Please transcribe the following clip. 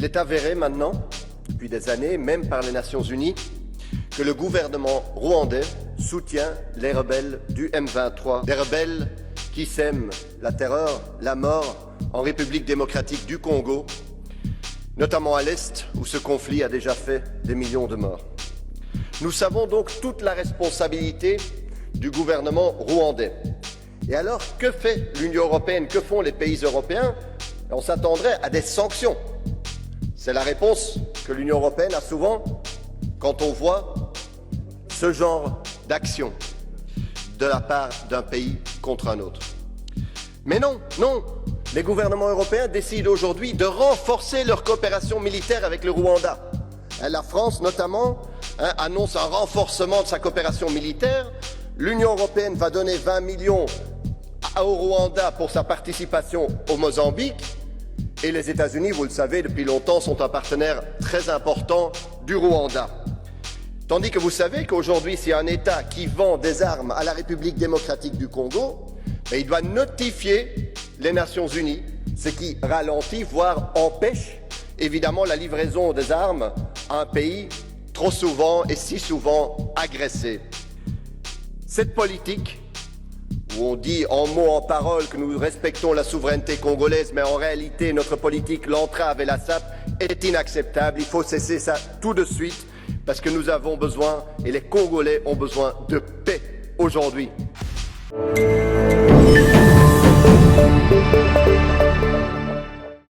est avéré maintenant, depuis des années, même par les Nations Unies, que le gouvernement rwandais soutient les rebelles du M23, des rebelles qui sèment la terreur, la mort en République démocratique du Congo, notamment à l'Est, où ce conflit a déjà fait des millions de morts. Nous savons donc toute la responsabilité du gouvernement rwandais. Et alors, que fait l'Union européenne, que font les pays européens? On s'attendrait à des sanctions. C'est la réponse que l'Union européenne a souvent quand on voit ce genre d'action de la part d'un pays contre un autre. Mais non, les gouvernements européens décident aujourd'hui de renforcer leur coopération militaire avec le Rwanda. La France, notamment, annonce un renforcement de sa coopération militaire. L'Union européenne va donner 20 millions au Rwanda pour sa participation au Mozambique. Et les États-Unis, vous le savez, depuis longtemps, sont un partenaire très important du Rwanda. Tandis que vous savez qu'aujourd'hui, s'il y a un État qui vend des armes à la République démocratique du Congo, il doit notifier les Nations Unies, ce qui ralentit, voire empêche, évidemment, la livraison des armes à un pays trop souvent et si souvent agressé. Cette politique, où on dit en mots, en paroles que nous respectons la souveraineté congolaise, mais en réalité notre politique l'entrave et la sape, est inacceptable. Il faut cesser ça tout de suite, parce que nous avons besoin, et les Congolais ont besoin de paix aujourd'hui.